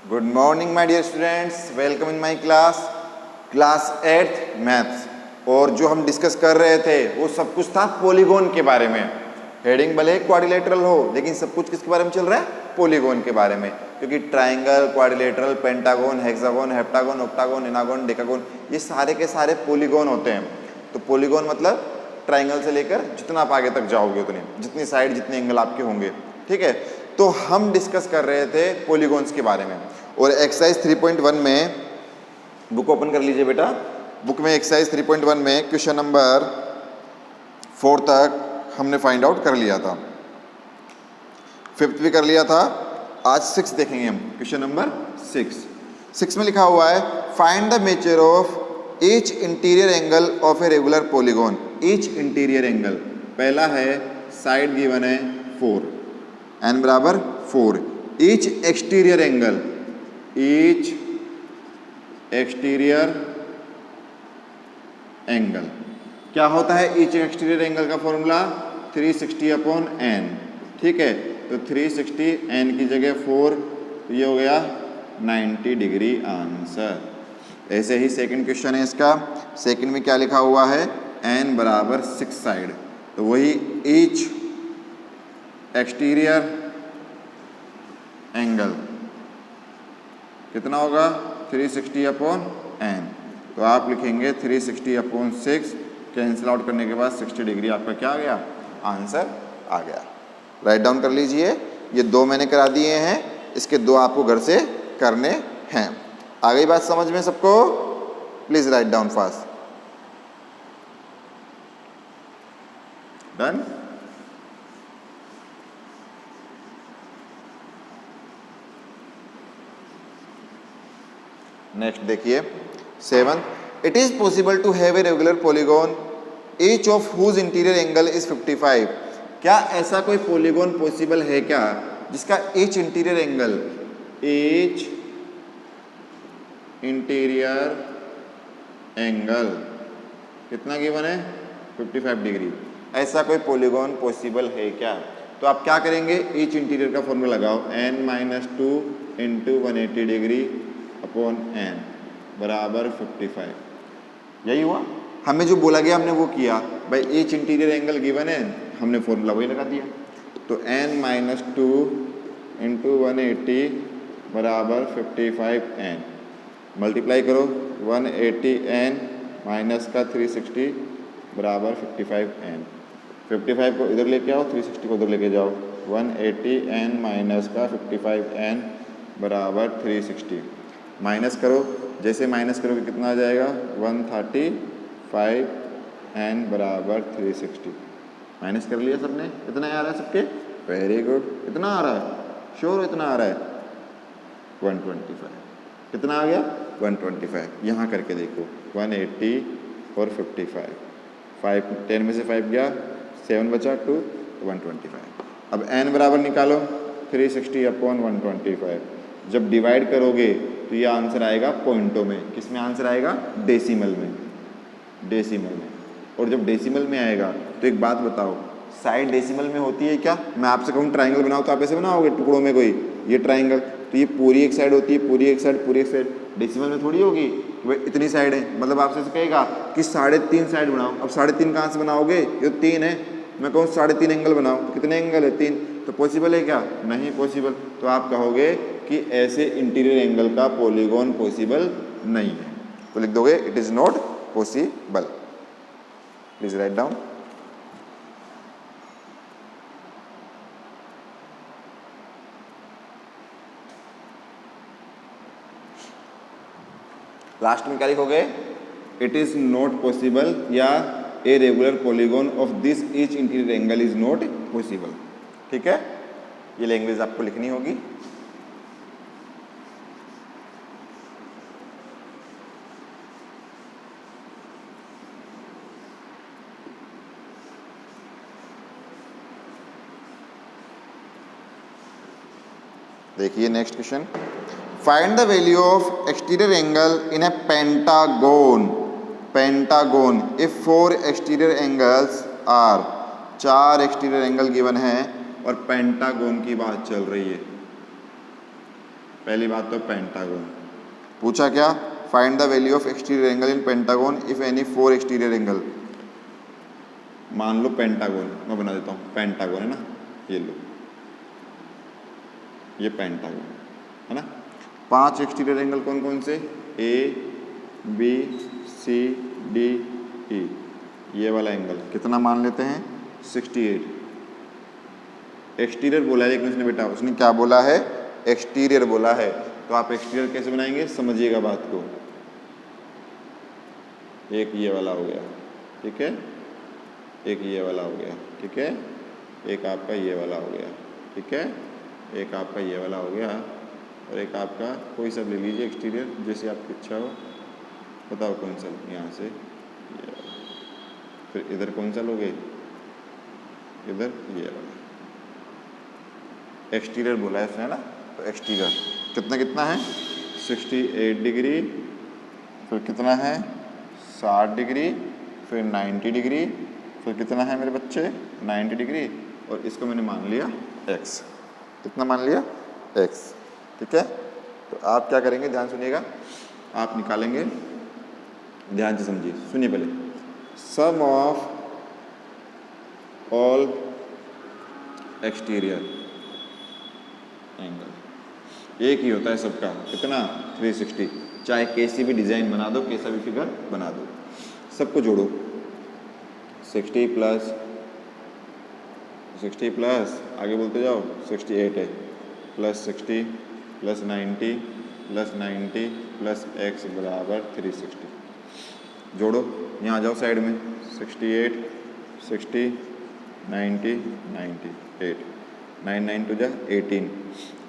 Good morning my dear students, welcome in my class 8th maths. और जो हम discuss कर रहे थे वो सब कुछ था पॉलीगॉन के बारे में। हेडिंग भले क्वाड्रिलेटरल हो लेकिन सब कुछ किसके बारे में चल रहा है? पॉलीगॉन के बारे में, क्योंकि triangle, quadrilateral, pentagon, hexagon, heptagon, octagon, enneagon, decagon ये सारे के सारे पॉलीगॉन होते हैं। तो पॉलीगॉन मतलब ट्राइंगल से लेकर जितना आप आगे तक जाओगे उतने, जितनी साइड जितने एंगल आपके होंगे, ठीक है। तो हम डिस्कस कर रहे थे पॉलीगॉन्स के बारे में। और एक्सरसाइज 3.1 में, बुक ओपन कर लीजिए बेटा, बुक में एक्सरसाइज 3.1 में क्वेश्चन नंबर 4 तक हमने फाइंड आउट कर लिया था, 5th भी कर लिया था। आज 6 देखेंगे हम, क्वेश्चन नंबर 6 में लिखा हुआ है find the measure of each interior angle of A regular polygon. Each interior angle, पहला है साइड गिवन है 4, n बराबर 4। Each exterior angle, each exterior angle क्या होता है? ईच एक्सटीरियर एंगल का फॉर्मूला 360/n, ठीक है। तो 360 n की जगह 4, ये हो गया 90 डिग्री आंसर। ऐसे ही सेकंड क्वेश्चन है इसका। सेकंड में क्या लिखा हुआ है? n बराबर 6 साइड, तो वही ईच एक्सटीरियर एंगल कितना होगा? 360/n। तो आप लिखेंगे 360/6, कैंसिल आउट करने के बाद 60 डिग्री आपका क्या आ गया? आंसर आ गया। राइट डाउन कर लीजिए। ये 2 मैंने करा दिए हैं, इसके 2 आपको घर से करने हैं। आ गई बात समझ में सबको? Please write down fast. Done? Next देखिए 7, it is possible to have a regular polygon each of whose interior angle is 55। क्या ऐसा कोई पॉलीगॉन पॉसिबल है क्या जिसका each interior angle, each interior angle कितना गिवन है? 55 डिग्री। ऐसा कोई पॉलीगॉन पॉसिबल है क्या? तो आप क्या करेंगे? ईच इंटीरियर का फॉर्मूला लगाओ, n-2 × 180 डिग्री अपॉन n बराबर 55। यही हुआ, हमें जो बोला गया हमने वो किया। भाई ईच इंटीरियर एंगल गिवन है, हमने फॉर्मूला वही लगा दिया। तो n-2 × 180 बराबर 55n, मल्टीप्लाई करो 180n माइनस का 360 बराबर 55n। 55 को इधर लेके आओ, 360 को उधर लेके जाओ। 180n माइनस का 55n बराबर 360, माइनस करो, जैसे माइनस करोगे कितना आ जाएगा? 135n बराबर 360। माइनस कर लिया सबने? इतना आ रहा है सबके? Very good. इतना आ रहा है? श्योर इतना आ रहा है? 125। कितना आ गया? 125। यहाँ करके देखो, 180 और 55, 10 में से 5 गया, 7 बचा 2, 125। अब n बराबर निकालो, 360/125। जब डिवाइड करोगे तो ये आंसर आएगा पॉइंटों में। किस में आंसर आएगा? डेसिमल में, डेसिमल में। और जब डेसिमल में आएगा तो एक बात बताओ, साइड डेसिमल में होती है क्या? मैं आपसे कहूँ ट्राइंगल बनाओ तो आप ऐसे बनाओगे टुकड़ों में कोई, ये ट्राइंगल, तो ये पूरी एक साइड होती है, पूरी एक साइड, पूरी एक साइड। डेसिमल में थोड़ी होगी कि भाई इतनी साइड है, मतलब आपसे कहेगा कि 3.5 साइड बनाओ। अब 3.5 कहाँ से बनाओगे? ये 3 है, मैं कहूँ 3.5 एंगल बनाओ, तो कितने एंगल है? 3। तो पॉसिबल है क्या? नहीं पॉसिबल। तो आप कहोगे कि ऐसे इंटीरियर एंगल का पॉलीगॉन पॉसिबल नहीं है, तो लिख दोगे it is not possible. Please write down. Last में क्या लिखोगे? इट इज नॉट पॉसिबल, या a regular polygon of this each interior angle is not possible. ठीक है, ये लैंग्वेज आपको लिखनी होगी। देखिए next question, find the value of exterior angle in a pentagon. Pentagon if 4 exterior angles are, 4 exterior angle given है और pentagon की बात चल रही है। पहली बात तो पेंटागन पूछा क्या, find the value of exterior angle in pentagon if any 4 exterior angle. मान लो पेंटागन, मैं बना देता हूँ, पेंटागन है ना, ये लो, ये पेंटागन है ना। 5 एक्सटीरियर एंगल कौन कौन से, A B C D E, ये वाला एंगल कितना मान लेते हैं 68। एक्सटीरियर बोला है लेकिन उसने बेटा, उसने क्या बोला है, एक्सटीरियर बोला है। तो आप एक्सटीरियर कैसे बनाएंगे, समझिएगा बात को। एक ये वाला हो गया, ठीक है, एक ये वाला हो गया, ठीक है, एक आपका ये वाला हो गया, ठीक है, एक आपका ये वाला हो गया, और एक आपका कोई सा ले लीजिए एक्सटीरियर जैसे आपकी इच्छा हो, बताओ कौन सा, यहाँ से ये वाला, फिर इधर कौन सा लोगे, इधर ये वाला। एक्सटीरियर बोला है उसने ना, तो एक्सटीरियर कितना कितना है 68 डिग्री, फिर कितना है 60 डिग्री, फिर 90 डिग्री, फिर कितना है मेरे बच्चे 90 डिग्री, और इसको मैंने मान लिया x। कितना मान लिया x, ठीक है। तो आप क्या करेंगे, ध्यान सुनिएगा, आप निकालेंगे, ध्यान से समझिए, सुनिए पहले, सम ऑफ ऑल एक्सटीरियर एंगल, एक ही होता है सबका, कितना 360, चाहे कैसी भी डिजाइन बना दो, कैसा भी फिगर बना दो, सबको जोड़ो, 60 प्लस आगे बोलते जाओ, 68 है, plus 60 plus 90 plus 90 plus x बराबर 360। जोड़ो, यहाँ जाओ साइड में, 68 60 90 98, 9 9 टू जा 18,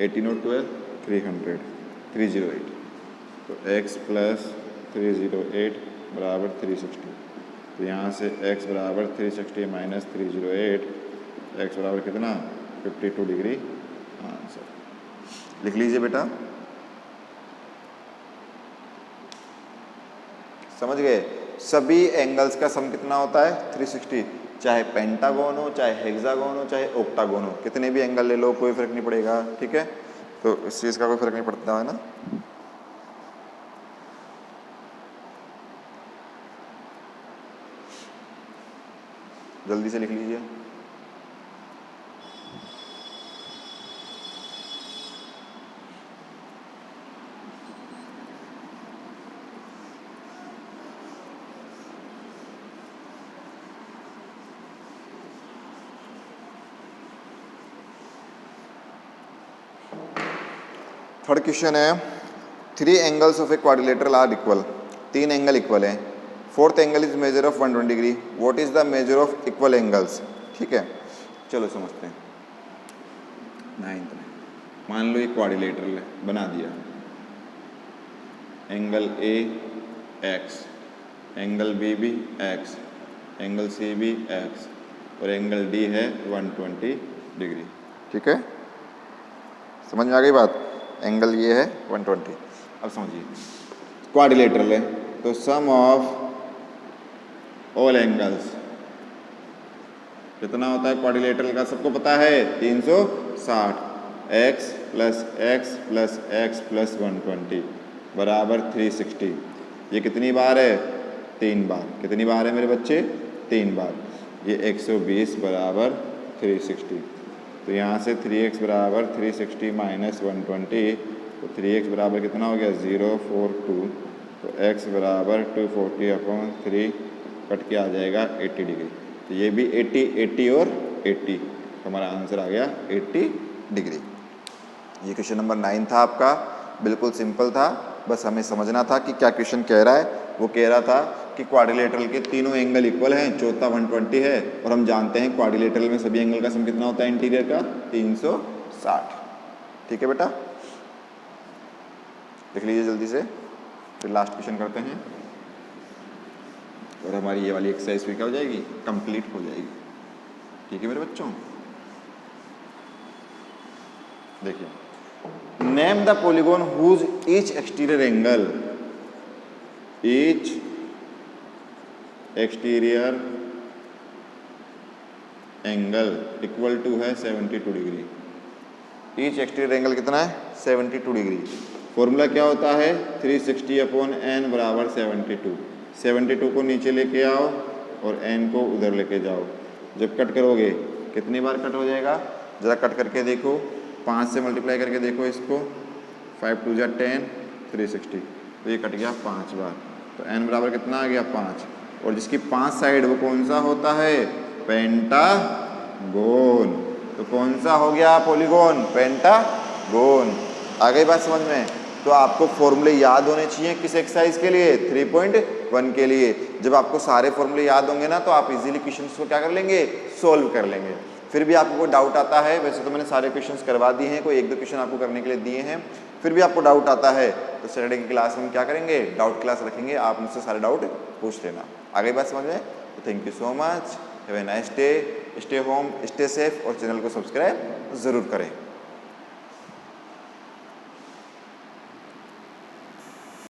18 और 12 300, 308। तो x प्लस 308 बराबर 360। तो यहाँ से x बराबर 360 माइनस 308, x बराबर कितना 52 डिग्री आंसर। लिख लीजिए बेटा, समझ गए। सभी एंगल्स का सम कितना होता है 360, चाहे पेंटागोन हो, चाहे हेक्सागोन हो, चाहे ऑक्टागोन हो, कितने भी एंगल ले लो कोई फर्क नहीं पड़ेगा, ठीक है। तो इस चीज़ का कोई फर्क नहीं पड़ता है ना। जल्दी से लिख लीजिए। थर्ड क्वेश्चन है, 3 angles of a quadrilateral are equal, 3 angle equal हैं। Fourth angle is measure of 120 degree, what is the measure of equal angles. ठीक है, चलो समझते हैं। 9th में मान लो ये क्वाड्रिलेटरल है, बना दिया, angle A x, angle B भी एक्स, एंगल सी भी एक्स, और एंगल डी है 120 डिग्री। ठीक है, समझ में आ गई बात। एंगल ये है 120। अब समझिए, क्वाड्रिलेटरल है तो सम ऑफ ऑल एंगल्स कितना होता है क्वाड्रिलेटरल का, सबको पता है 360, x plus x plus x plus 120 बराबर 360। ये कितनी बार है, 3 बार। कितनी बार है मेरे बच्चे, 3 बार। ये 120 बराबर 360। तो यहाँ से 3x बराबर 360 माइनस 120, तो 3x बराबर कितना हो गया 042। तो x बराबर 240 अपॉन 3 कट के आ जाएगा 80 डिग्री। तो ये भी 80, 80 और 80, तो हमारा आंसर आ गया 80 डिग्री। ये क्वेश्चन नंबर 9 था आपका, बिल्कुल सिंपल था, बस हमें समझना था कि क्या क्वेश्चन कह रहा है। वो कह रहा था कि क्वाड्रिलेटरल के तीनों एंगल इक्वल हैं, चौथा 120 है, और हम जानते हैं क्वाड्रिलेटरल में सभी एंगल का सम कितना होता है इंटीरियर का, 360। ठीक है बेटा, लिख लीजिए जल्दी से, फिर लास्ट क्वेश्चन करते हैं और हमारी ये वाली एक्सरसाइज भी क्या हो जाएगी, कंप्लीट हो जाएगी। ठीक है मेरे बच्चों, देखिए, name the polygon whose each exterior angle, each exterior angle equal to है 72 डिग्री। ईच एक्सटीरियर एंगल कितना है 72 डिग्री। फॉर्मूला क्या होता है 360/n बराबर 72। 72 को नीचे लेके आओ और n को उधर लेके जाओ। जब कट करोगे कितनी बार कट हो जाएगा, ज़रा कट करके देखो, 5 से मल्टीप्लाई करके देखो इसको, 5 2 जा 10, 360, तो ये कट गया 5 बार। तो n बराबर कितना आ गया 5। और जिसकी 5 साइड वो कौन सा होता है, पेंटागोन। तो कौन सा हो गया पॉलीगोन, पेंटागोन। आ गई बात समझ में। तो आपको फॉर्मूले याद होने चाहिए किस एक्सरसाइज के लिए, 3.1 के लिए। जब आपको सारे फॉर्मूले याद होंगे ना तो आप इजीली क्वेश्चंस को क्या कर लेंगे, सोल्व कर लेंगे। फिर भी आपको कोई डाउट आता है, वैसे तो मैंने सारे क्वेश्चंस करवा दिए हैं, कोई 1-2 क्वेश्चन आपको करने के लिए दिए हैं, फिर भी आपको डाउट आता है तो सैटरडे की क्लास में क्या करेंगे, डाउट क्लास रखेंगे, आप मुझसे सारे डाउट पूछ लेना। आ गई बात समझ में। तो thank you so much, have a nice day, stay home, stay safe और चैनल को सब्सक्राइब ज़रूर करें।